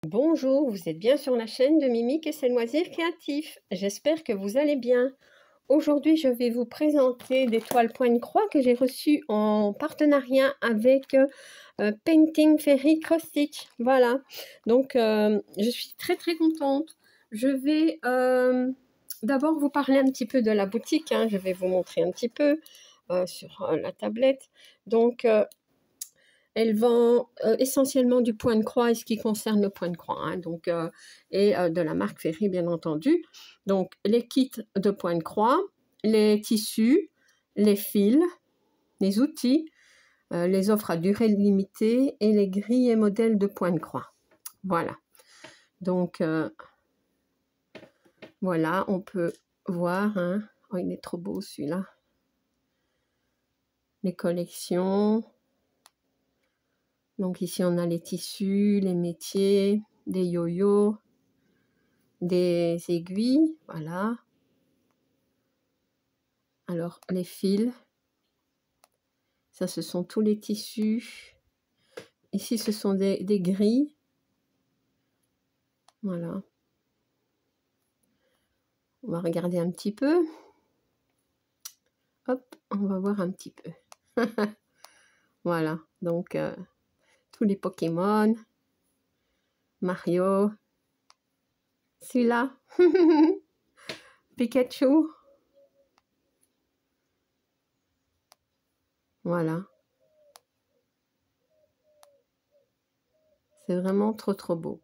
Bonjour, vous êtes bien sur la chaîne de Mimique et ses loisirs créatifs. J'espère que vous allez bien. Aujourd'hui, je vais vous présenter des toiles pointe-croix que j'ai reçues en partenariat avec Painting Fairy Cross Stitch. Voilà, donc je suis très contente. Je vais d'abord vous parler un petit peu de la boutique, hein. Je vais vous montrer un petit peu sur la tablette. Donc, elle vend essentiellement du point de croix et ce qui concerne le point de croix, hein, donc, et de la marque Ferry, bien entendu. Donc, les kits de point de croix, les tissus, les fils, les outils, les offres à durée limitée et les grilles et modèles de point de croix. Voilà. Donc, voilà, on peut voir. Hein. Oh, il est trop beau celui-là. Les collections. Donc ici, on a les tissus, les métiers, des yo-yo, des aiguilles, voilà. Alors, les fils, ça, ce sont tous les tissus. Ici, ce sont des grilles. Voilà. On va regarder un petit peu. Hop, on va voir un petit peu. Voilà, donc, tous les Pokémon. Mario. Celui-là. Pikachu. Voilà. C'est vraiment trop beau.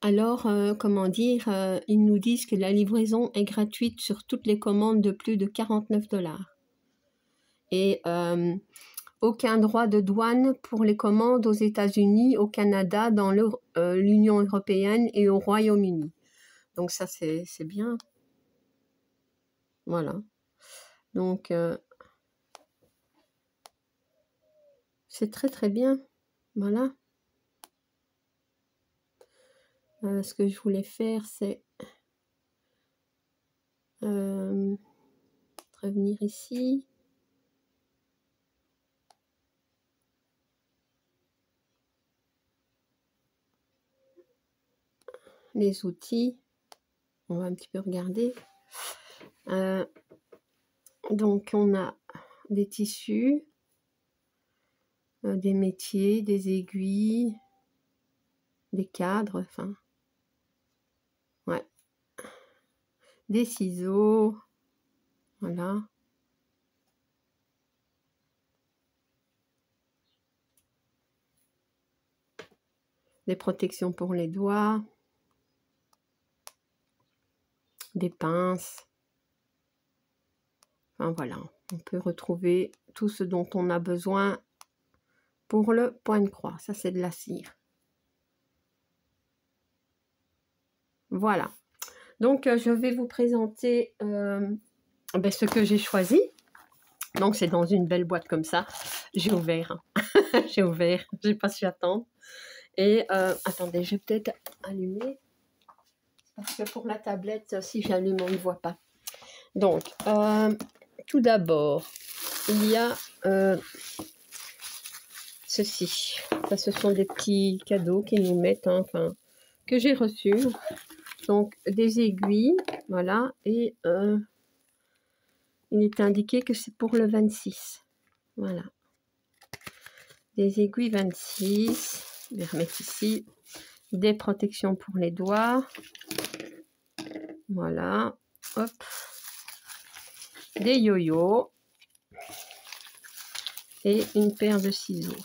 Alors, comment dire, ils nous disent que la livraison est gratuite sur toutes les commandes de plus de 49 $. Et aucun droit de douane pour les commandes aux États-Unis, au Canada, dans l'Union européenne et au Royaume-Uni. Donc ça, c'est bien. Voilà. Donc, c'est très bien. Voilà. Ce que je voulais faire, c'est revenir ici. Les outils. On va un petit peu regarder. Donc, on a des tissus, des métiers, des aiguilles, des cadres, enfin, ouais, des ciseaux, voilà. Des protections pour les doigts, des pinces. Enfin, voilà, on peut retrouver tout ce dont on a besoin pour le point de croix. Ça, c'est de la cire. Voilà. Donc, je vais vous présenter ce que j'ai choisi. Donc, c'est dans une belle boîte comme ça. J'ai ouvert. J'ai ouvert. Je n'ai pas su attendre. Et attendez, je vais peut-être allumer. Parce que pour la tablette, si j'allume, on ne voit pas. Donc, tout d'abord, il y a ceci. Ça, ce sont des petits cadeaux qu'ils nous mettent, hein, enfin, que j'ai reçus. Donc, des aiguilles, voilà. Et il est indiqué que c'est pour le 26. Voilà. Des aiguilles 26. Je vais remettre ici. Des protections pour les doigts. Voilà. Hop. Des yo-yo. Et une paire de ciseaux.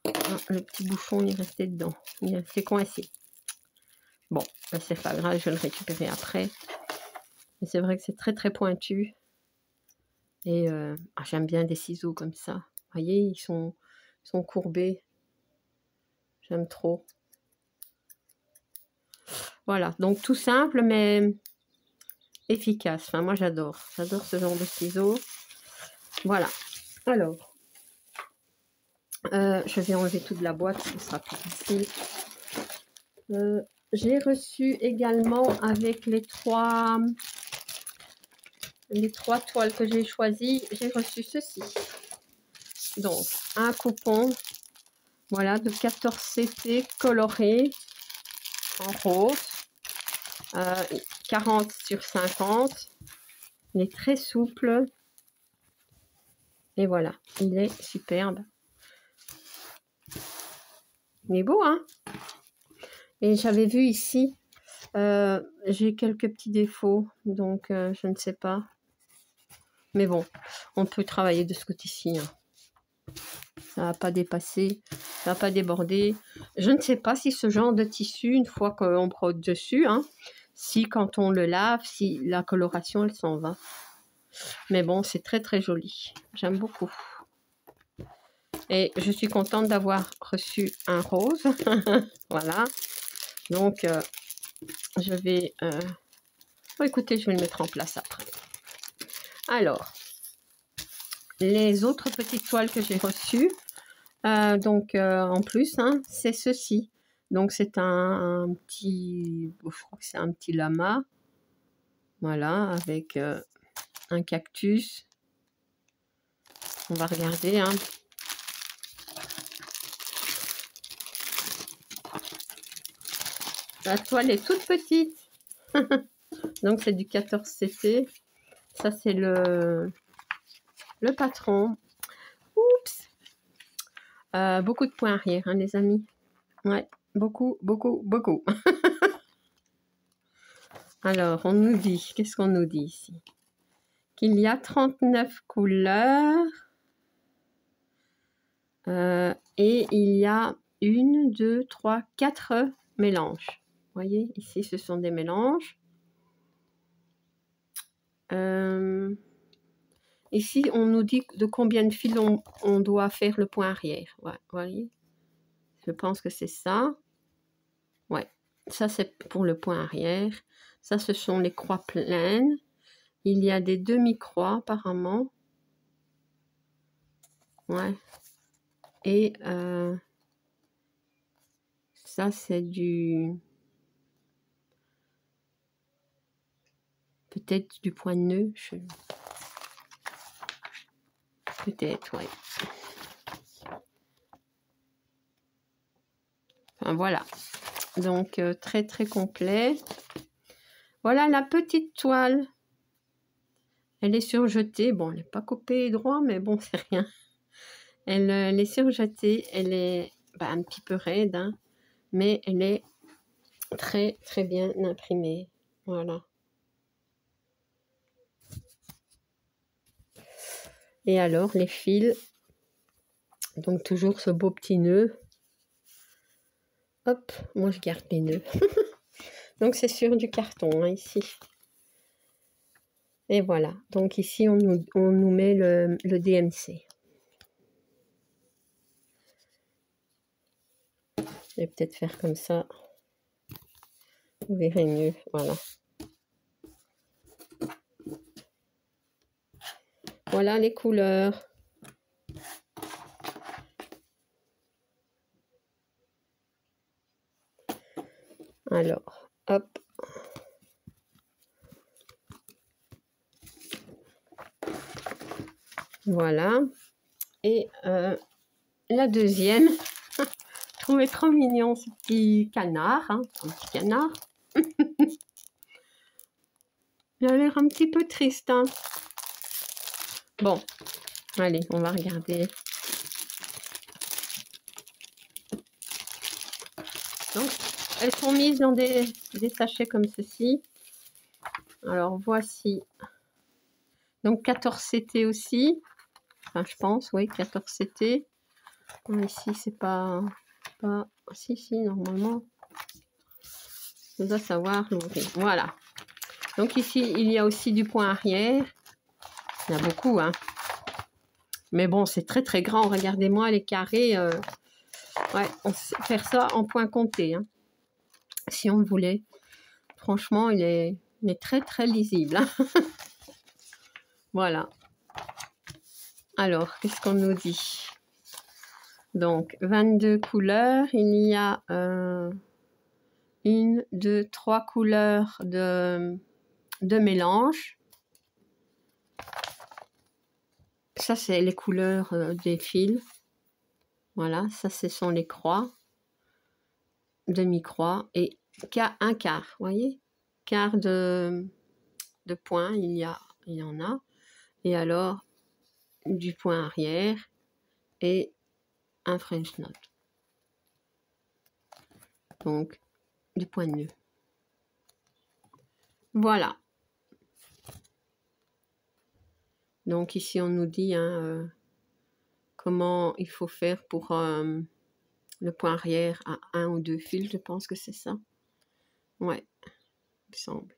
Ah, le petit bouchon il est resté dedans. Il s'est coincé. Bon, c'est pas grave, je vais le récupérer après. Mais c'est vrai que c'est très pointu. Et j'aime bien des ciseaux comme ça. Vous voyez, ils sont courbés. J'aime trop. Voilà, donc tout simple, mais efficace. Enfin, moi, j'adore. J'adore ce genre de ciseaux. Voilà. Alors, je vais enlever toute la boîte, ce sera plus facile. J'ai reçu également avec les trois toiles que j'ai choisies, j'ai reçu ceci. donc un coupon, voilà, de 14 CT coloré en rose, 40 sur 50. Il est très souple. Et voilà, il est superbe. Il est beau, hein? Et j'avais vu ici, j'ai quelques petits défauts, donc je ne sais pas. Mais bon, on peut travailler de ce côté-ci. Hein. Ça va pas dépasser, ça va pas déborder. Je ne sais pas si ce genre de tissu, une fois qu'on brode dessus, hein, si quand on le lave, si la coloration, elle s'en va. Mais bon, c'est très très joli. J'aime beaucoup. Et je suis contente d'avoir reçu un rose. Voilà. Donc, je vais... Oh, écoutez, je vais le mettre en place après. Alors, les autres petites toiles que j'ai reçues, en plus, hein, c'est ceci. Donc, c'est un petit... Je crois que c'est un petit lama. Voilà, avec un cactus. On va regarder, hein. La toile est toute petite. Donc, c'est du 14 CT. Ça, c'est le patron. Oups. Beaucoup de points arrière, hein, les amis. Ouais, beaucoup, beaucoup, beaucoup. Alors, on nous dit, qu'est-ce qu'on nous dit ici? Qu'il y a 39 couleurs. Et il y a 1, 2, 3, 4 mélanges. Vous voyez, ici, ce sont des mélanges. Ici, on nous dit de combien de fils on doit faire le point arrière. Ouais, vous voyez, je pense que c'est ça. Ouais, ça, c'est pour le point arrière. Ça, ce sont les croix pleines. Il y a des demi-croix, apparemment. Ouais. Et ça, c'est du... Peut-être du point de nœud. Peut-être, ouais. Enfin, voilà. Donc, très, très complet. Voilà la petite toile. Elle est surjetée. Bon, elle n'est pas coupée droit, mais bon, c'est rien. Elle est surjetée. Elle est un petit peu raide, hein, mais elle est très, très bien imprimée. Voilà. Et alors, les fils. Donc, toujours ce beau petit nœud. Hop, moi, je garde les nœuds. Donc, c'est sur du carton, hein, ici. Et voilà. Donc, ici, on nous met le DMC. Je vais peut-être faire comme ça. Vous verrez mieux. Voilà. Voilà les couleurs. Alors, hop. Voilà. Et la deuxième, je trouvais trop mignon ce petit canard. Hein, un petit canard. Il a l'air un petit peu triste. Hein. Bon, allez, on va regarder. Donc, elles sont mises dans des sachets comme ceci. Alors, voici. Donc, 14 CT aussi. Enfin, je pense, oui, 14 CT. Ici, c'est pas... Si, normalement. On doit savoir l'ouvrir. Voilà. Donc, ici, il y a aussi du point arrière. Il y en a beaucoup, hein. Mais bon, c'est très, très grand. Regardez-moi les carrés. Ouais, on sait faire ça en point compté, hein. Si on voulait. Franchement, il est très, très lisible. Hein. Voilà. Alors, qu'est-ce qu'on nous dit? Donc, 22 couleurs. Il y a 1, 2, 3 couleurs de mélange. ça c'est les couleurs des fils. Voilà, ça ce sont les croix, demi-croix et un quart, vous voyez, quart de point, il y en a. Et alors du point arrière et un French knot. Donc du point de nœud. Voilà. Donc ici on nous dit comment il faut faire pour le point arrière à 1 ou 2 fils, je pense que c'est ça. Ouais, il me semble.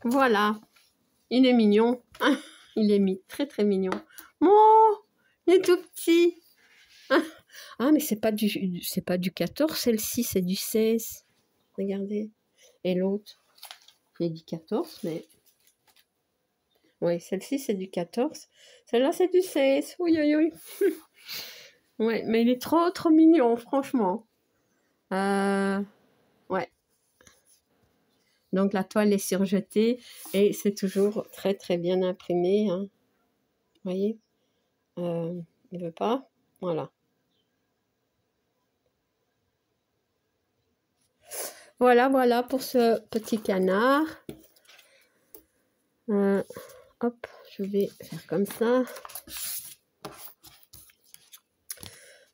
Voilà, il est mignon. Il est très très mignon. Oh, il est tout petit. Ah, mais c'est pas du 14, celle-ci, c'est du 16. Regardez. Et l'autre, j'ai dit 14, mais... Oui, celle-ci, c'est du 14. Celle-là, c'est du 16. Oui, oui, oui. Ouais, mais il est trop, trop mignon, franchement. Ouais. Donc, la toile est surjetée et c'est toujours très, très bien imprimé. Hein. Vous voyez, il ne veut pas. Voilà. Voilà, voilà pour ce petit canard. Hop, je vais faire comme ça.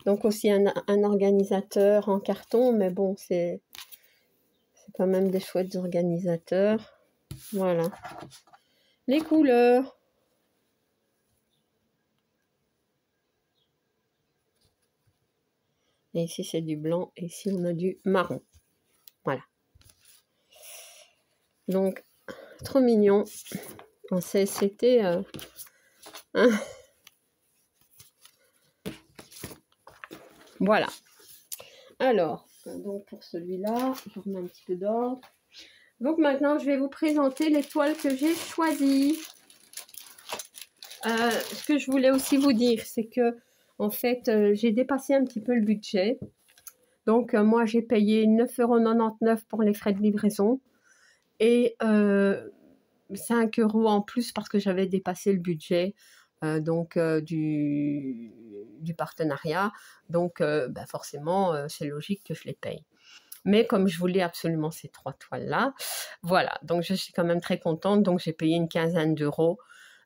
Donc aussi un organisateur en carton, mais bon, c'est quand même des chouettes organisateurs. Voilà. Les couleurs. Et ici, c'est du blanc. Et ici, on a du marron. Voilà. Donc, trop mignon. C'était... Voilà. Alors, donc pour celui-là, je remets un petit peu d'ordre. Donc maintenant, je vais vous présenter les toiles que j'ai choisies. Ce que je voulais aussi vous dire, c'est que en fait, j'ai dépassé un petit peu le budget. Donc, moi, j'ai payé 9,99 € pour les frais de livraison et 5 € en plus parce que j'avais dépassé le budget du partenariat. Donc, bah forcément, c'est logique que je les paye. Mais comme je voulais absolument ces 3 toiles-là, voilà. Donc, je suis quand même très contente. Donc, j'ai payé une quinzaine d'euros.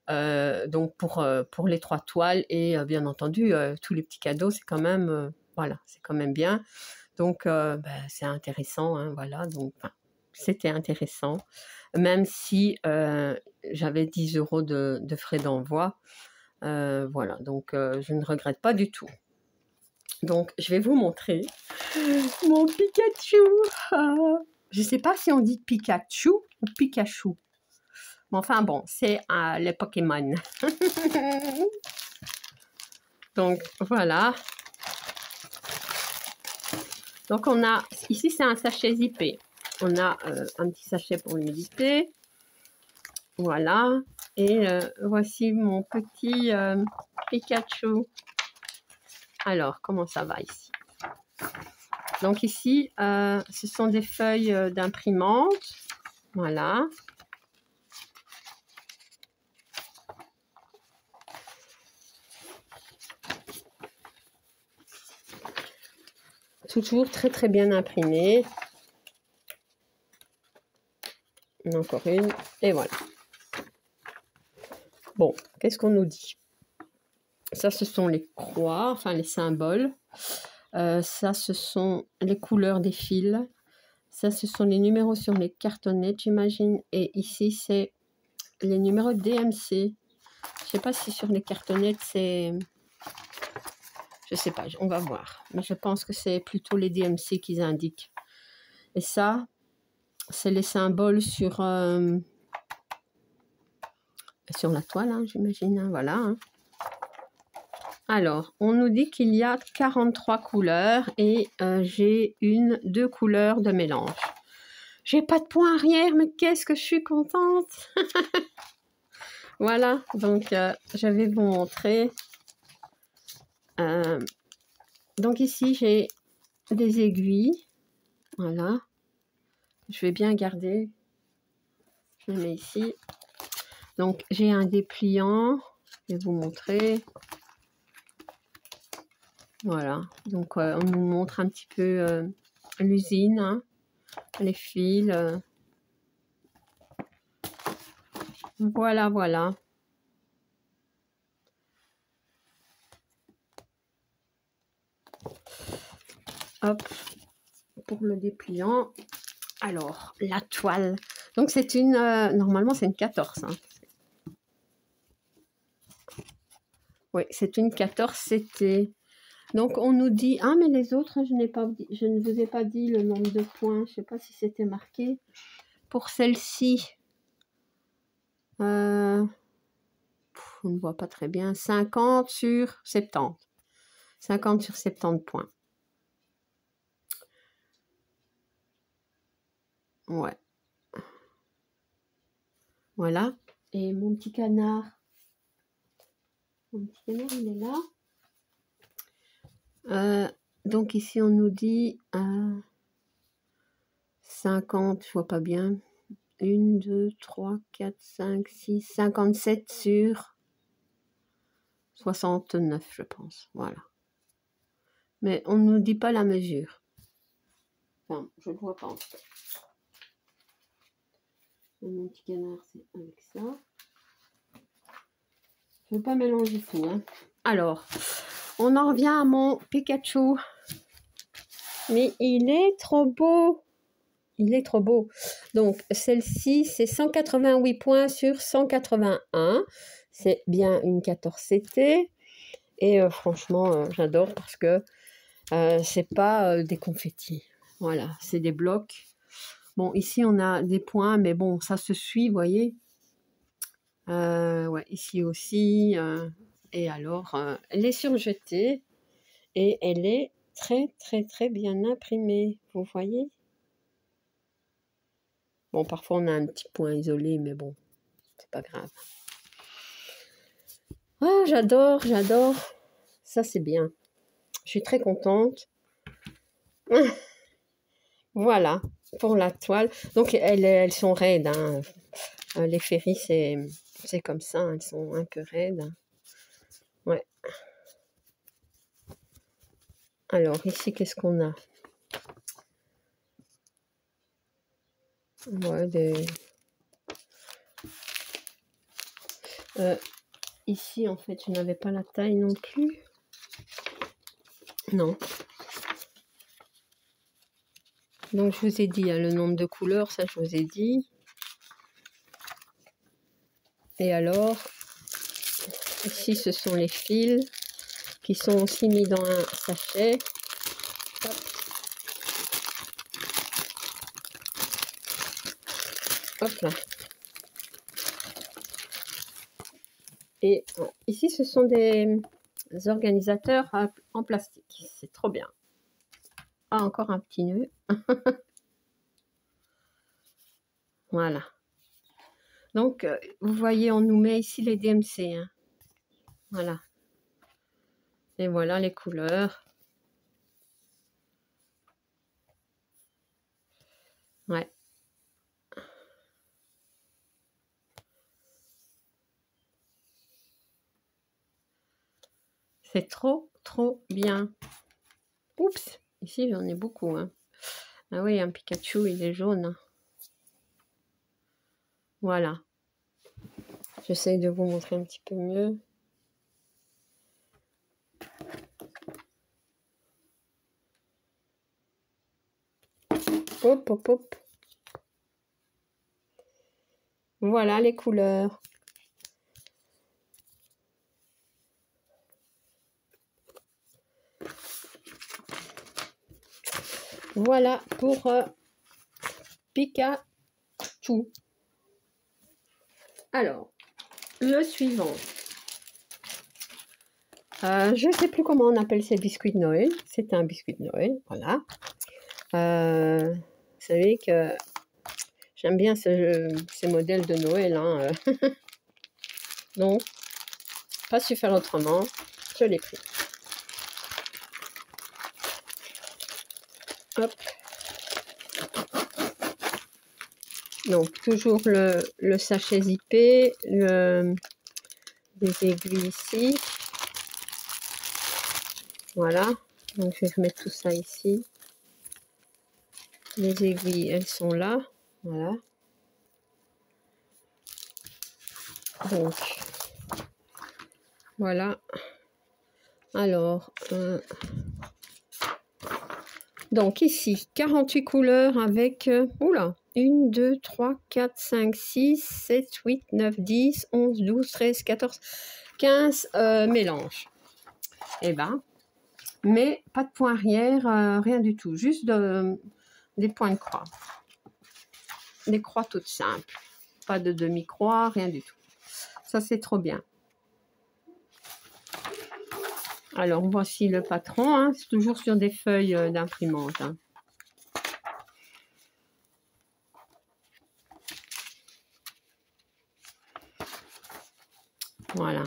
Donc pour les 3 toiles et bien entendu tous les petits cadeaux, c'est quand même voilà, c'est quand même bien. Donc c'est intéressant, hein, voilà. Donc c'était intéressant, même si j'avais 10 € de frais d'envoi. Voilà, donc je ne regrette pas du tout. Donc je vais vous montrer mon Pikachu. Je ne sais pas si on dit Pikachu ou Pikachu. Enfin bon, c'est les Pokémon. Donc voilà. Donc on a, ici c'est un sachet zippé. On a un petit sachet pour l'humidité. Voilà. Et voici mon petit Pikachu. Alors, comment ça va ici? Donc ici, ce sont des feuilles d'imprimante. Voilà. Toujours très très bien imprimé. Encore une. Et voilà. Bon, qu'est-ce qu'on nous dit? Ça, ce sont les croix, enfin les symboles. Ça, ce sont les couleurs des fils. Ça, ce sont les numéros sur les cartonnettes, j'imagine. Et ici, c'est les numéros DMC. Je ne sais pas si sur les cartonnettes, c'est... Je ne sais pas, on va voir. Mais je pense que c'est plutôt les DMC qu'ils indiquent. Et ça, c'est les symboles sur la toile, hein, j'imagine. Hein, voilà. Hein. Alors, on nous dit qu'il y a 43 couleurs et j'ai 2 couleurs de mélange. J'ai pas de point arrière, mais qu'est-ce que je suis contente. Voilà, donc je vais vous montrer. Donc ici, j'ai des aiguilles. Voilà. Je vais bien garder. Je le mets ici. Donc, j'ai un dépliant. Je vais vous montrer. Voilà, donc on nous montre un petit peu l'usine, hein, les fils. Voilà, voilà. Hop, pour le dépliant. Alors, la toile. Donc, c'est une... normalement, c'est une 14. Hein. Oui, c'est une 14 CT. Donc, on nous dit... Ah, mais les autres, je ne vous ai pas dit le nombre de points. Je ne sais pas si c'était marqué. Pour celle-ci, on ne voit pas très bien. 50 sur 70. 50 sur 70 points. Ouais. Voilà. Et mon petit canard. Mon petit canard, il est là. Donc ici, on nous dit 50, je vois pas bien. 1, 2, 3, 4, 5, 6, 57 sur 69, je pense. Voilà. Mais on ne nous dit pas la mesure. Enfin, je ne le vois pas en fait. Mon petit canard, c'est avec ça. Je ne veux pas mélanger tout. Hein. Alors, on en revient à mon Pikachu. Mais il est trop beau. Il est trop beau. Donc, celle-ci, c'est 188 points sur 181. C'est bien une 14 CT. Et franchement, j'adore parce que c'est pas des confettis. Voilà, c'est des blocs. Bon, ici, on a des points, mais bon, ça se suit, vous voyez. Ouais, ici aussi. Et alors, elle est surjetée et elle est très, très, très bien imprimée. Vous voyez? Bon, parfois, on a un petit point isolé, mais bon, c'est pas grave. Ah, j'adore, j'adore. Ça, c'est bien. Je suis très contente. Voilà, pour la toile. Donc, elles sont raides. Hein. Les ferries, c'est comme ça. Elles sont un peu raides. Ouais. Alors, ici, qu'est-ce qu'on a? Ouais, ici, en fait, je n'avais pas la taille non plus. Non. Donc, je vous ai dit, hein, le nombre de couleurs, ça, je vous ai dit. Et alors, ici, ce sont les fils qui sont aussi mis dans un sachet. Hop. Hop là. Et ici, ce sont des organisateurs en plastique. C'est trop bien. Ah, encore un petit nœud. Voilà. Donc, vous voyez, on nous met ici les DMC. Hein. Voilà. Et voilà les couleurs. Ouais. C'est trop, trop bien. Oups. Ici, j'en ai beaucoup. Hein. Ah oui, un Pikachu, il est jaune. Voilà. J'essaye de vous montrer un petit peu mieux. Hop, hop, hop. Voilà les couleurs. Voilà pour Pikachu. Alors, le suivant. Je ne sais plus comment on appelle ces biscuits de Noël. C'est un biscuit de Noël, voilà. Vous savez que j'aime bien ces modèles de Noël. Hein. Donc, pas su faire autrement. Je l'ai pris. Hop. Donc, toujours le sachet zippé, le des aiguilles ici. Voilà, donc je vais remettre tout ça ici. Les aiguilles, elles sont là, voilà. Donc, voilà. Alors, donc ici, 48 couleurs avec, oula, 1, 2, 3, 4, 5, 6, 7, 8, 9, 10, 11, 12, 13, 14, 15 mélanges. Et ben, mais pas de point arrière, rien du tout, juste des points de croix. Des croix toutes simples, pas de demi-croix, rien du tout. Ça, c'est trop bien. Alors, voici le patron, hein. C'est toujours sur des feuilles d'imprimante. Hein. Voilà.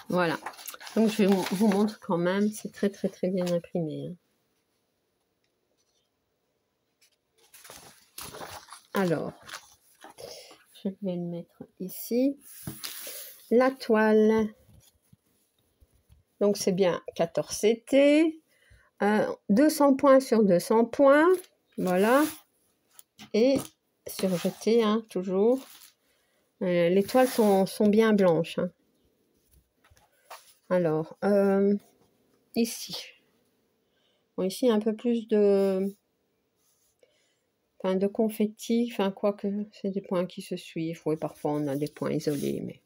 Voilà. Donc, je vous montre quand même. C'est très, très, très bien imprimé. Hein. Alors, je vais le mettre ici. La toile. Donc, c'est bien 14 CT. 200 points sur 200 points. Voilà. Et surjeté, hein, toujours. Les toiles sont bien blanches. Hein. Alors, ici. Bon, ici, un peu plus de confetti. Enfin, quoique, c'est des points qui se suivent. Oui, parfois, on a des points isolés, mais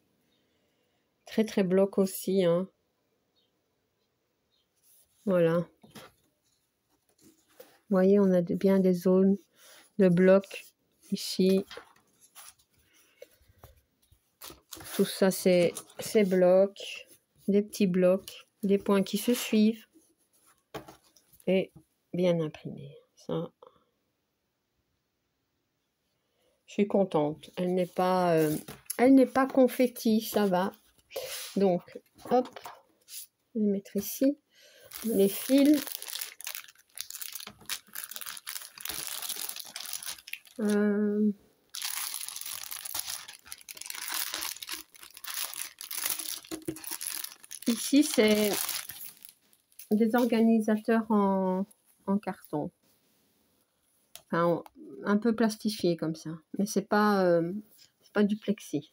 très, très bloc aussi. Hein. Voilà. Vous voyez, on a bien des zones de blocs ici. Tout ça, c'est blocs, des petits blocs, des points qui se suivent et bien imprimé. Ça, je suis contente. Elle n'est pas confetti, ça va. Donc, hop, je vais mettre ici les fils. Ici, c'est des organisateurs en carton. Enfin, un peu plastifié comme ça. Mais c'est pas du plexi.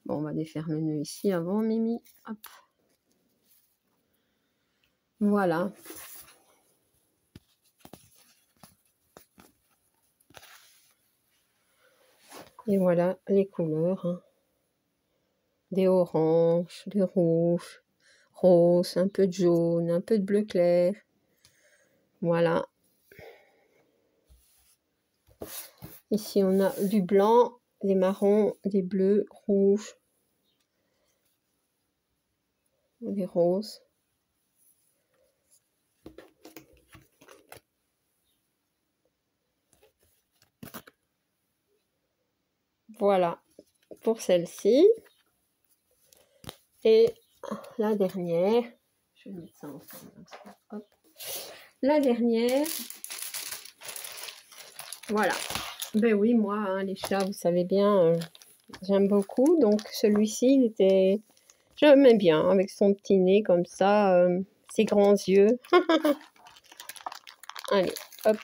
Bon, on va défaire le nœud ici avant, Mimi. Hop. Voilà. Et voilà les couleurs. Hein. Des oranges, des rouges, roses, un peu de jaune, un peu de bleu clair. Voilà. Ici, on a du blanc, des marrons, des bleus, rouges, des roses. Voilà pour celle-ci. Et la dernière, je vais mettre ça ensemble. Hop. La dernière, voilà. Ben oui, moi, hein, les chats, vous savez bien, j'aime beaucoup. Donc, celui-ci, il était... J'aimais bien, avec son petit nez comme ça, ses grands yeux. Allez, hop.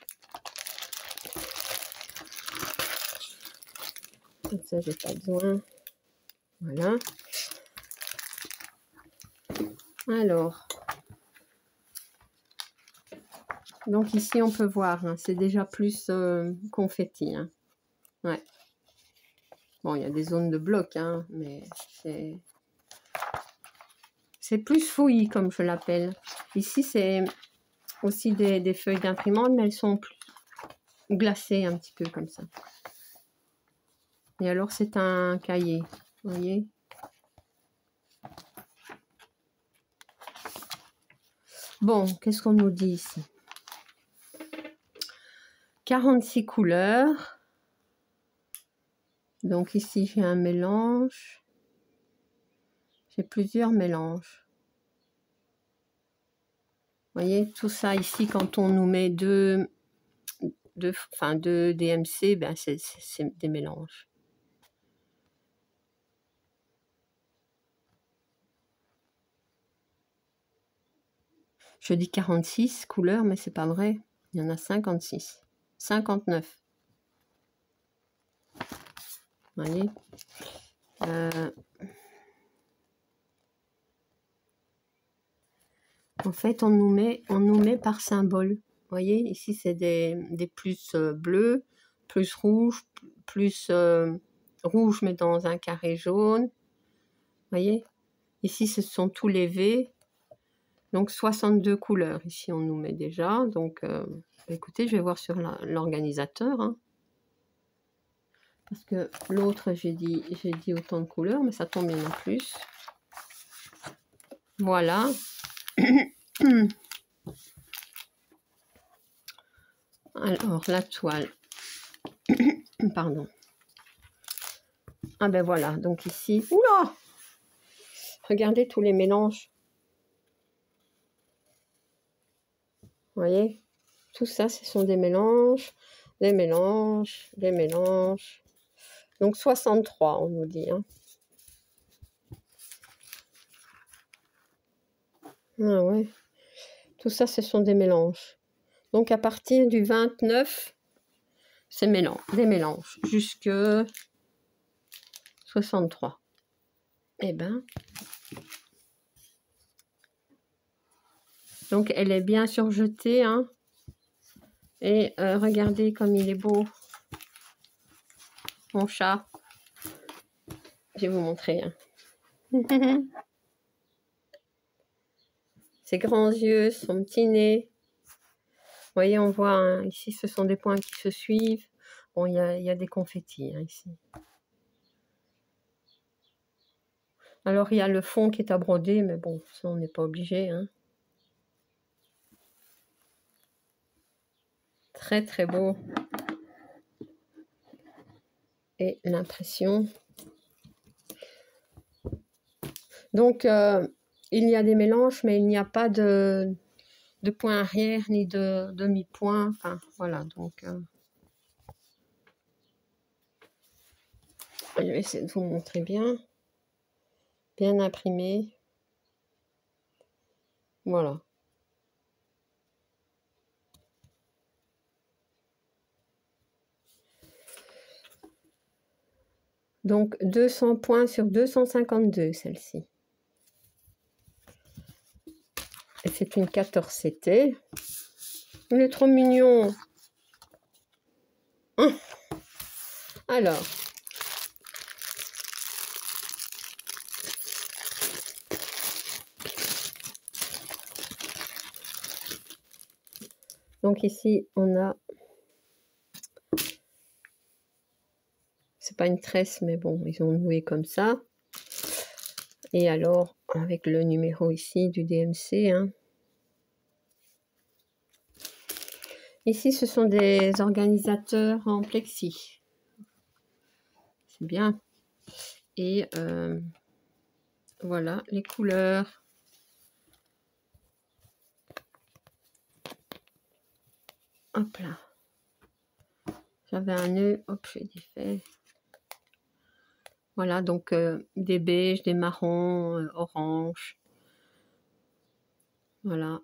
Comme ça, j'ai pas besoin. Voilà. Alors. Donc, ici, on peut voir, hein, c'est déjà plus confetti. Hein. Ouais. Bon, il y a des zones de bloc, hein, mais c'est plus fouillis, comme je l'appelle. Ici, c'est aussi des feuilles d'imprimante, mais elles sont plus glacées un petit peu comme ça. Et alors, c'est un cahier, vous voyez. Bon, qu'est-ce qu'on nous dit ici? 46 couleurs. Donc ici, j'ai un mélange. j'ai plusieurs mélanges. Vous voyez, tout ça ici, quand on nous met deux DMC, ben c'est des mélanges. Je dis 46 couleurs, mais c'est pas vrai. Il y en a 56. 59. Vous voyez, en fait, on nous met par symbole. Vous voyez, ici, c'est des plus bleus, plus rouge, plus rouge, mais dans un carré jaune. Vous voyez, ici, ce sont tous les V. Donc, 62 couleurs. Ici, on nous met déjà. Donc, écoutez, je vais voir sur l'organisateur. Hein. Parce que l'autre, j'ai dit autant de couleurs, mais ça tombe bien en plus. Voilà. Alors, la toile. Pardon. Ah ben voilà, donc ici... Oula! Regardez tous les mélanges. Vous voyez? Tout ça, ce sont des mélanges, des mélanges, des mélanges. Donc 63, on nous dit. Hein. Ah ouais. Tout ça, ce sont des mélanges. Donc à partir du 29, c'est des mélanges. Jusque 63. Eh ben. Donc elle est bien surjetée. Hein. Et regardez comme il est beau. Mon chat. Je vais vous montrer. Hein. Ses grands yeux, son petit nez. Vous voyez, on voit hein, ici, ce sont des points qui se suivent. Bon, il y a des confettis hein, ici. Alors, il y a le fond qui est à broder, mais bon, ça, on n'est pas obligé. Hein. Très, très beau. Et l'impression. Donc, il y a des mélanges, mais il n'y a pas de point arrière, ni de demi-point. Enfin, voilà, donc... je vais essayer de vous montrer bien. Bien imprimé. Voilà. Donc 200 points sur 252, celle-ci. Et c'est une 14CT. Il est trop mignon. Alors. Donc ici, on a... C'est pas une tresse, mais bon, ils ont noué comme ça. Et alors, avec le numéro ici du DMC. Hein. Ici, ce sont des organisateurs en plexi. C'est bien. Et voilà, les couleurs. Hop là. J'avais un nœud, hop, j'ai défait. Voilà, donc des beiges, des marrons, orange. Voilà,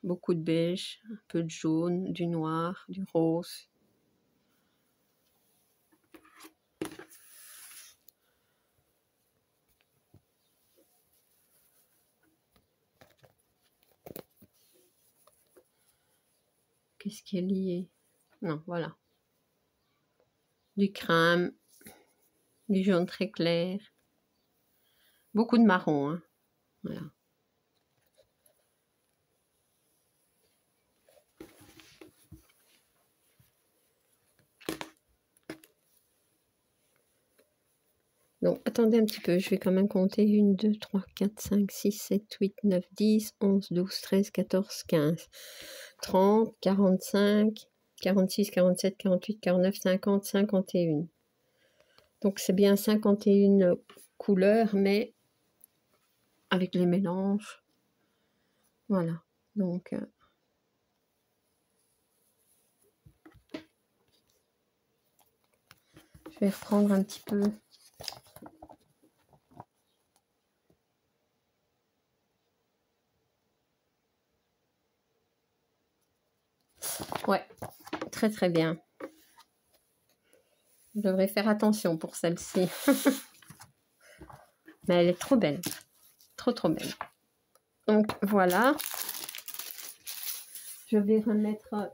beaucoup de beige, un peu de jaune, du noir, du rose. Qu'est-ce qui est lié? Non, voilà. Du crème, du jaune très clair. Beaucoup de marron, hein. Voilà. Donc, attendez un petit peu, je vais quand même compter 1, 2, 3, 4, 5, 6, 7, 8, 9, 10, 11, 12, 13, 14, 15, 30, 45, 46, 47, 48, 49, 50, 51. Donc, c'est bien 51 couleurs, mais avec les mélanges. Voilà, donc je vais reprendre un petit peu. Ouais, très très bien. Je devrais faire attention pour celle-ci. Mais elle est trop belle. Trop trop belle. Donc voilà. Je vais remettre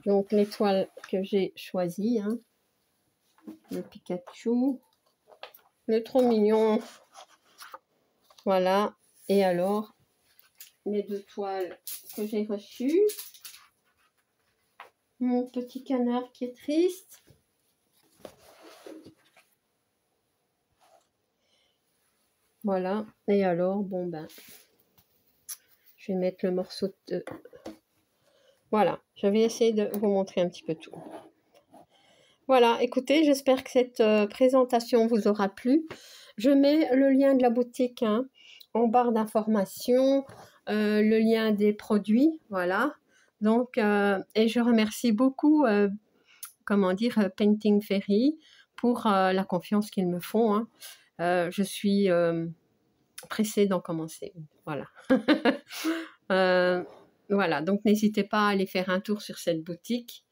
donc l'étoile que j'ai choisie. Hein. Le Pikachu. Le trop mignon. Voilà. Et alors, les 2 toiles que j'ai reçues. Mon petit canard qui est triste. Voilà. Et alors, bon ben, je vais mettre le morceau de... Voilà. Je vais essayer de vous montrer un petit peu tout. Voilà. Écoutez, j'espère que cette présentation vous aura plu. Je mets le lien de la boutique en barre d'information, le lien des produits. Voilà. Donc, et je remercie beaucoup, comment dire, Painting Fairy pour la confiance qu'ils me font. Hein. Je suis pressée d'en commencer. Voilà. Voilà, donc n'hésitez pas à aller faire un tour sur cette boutique.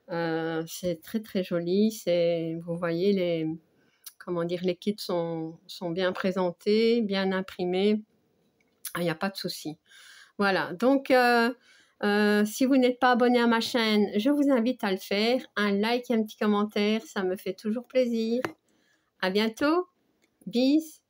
C'est très très joli. Vous voyez, les kits sont bien présentés, bien imprimés. Il n'y a pas de souci. Voilà, donc si vous n'êtes pas abonné à ma chaîne, je vous invite à le faire. Un like et un petit commentaire, ça me fait toujours plaisir. À bientôt. Bis.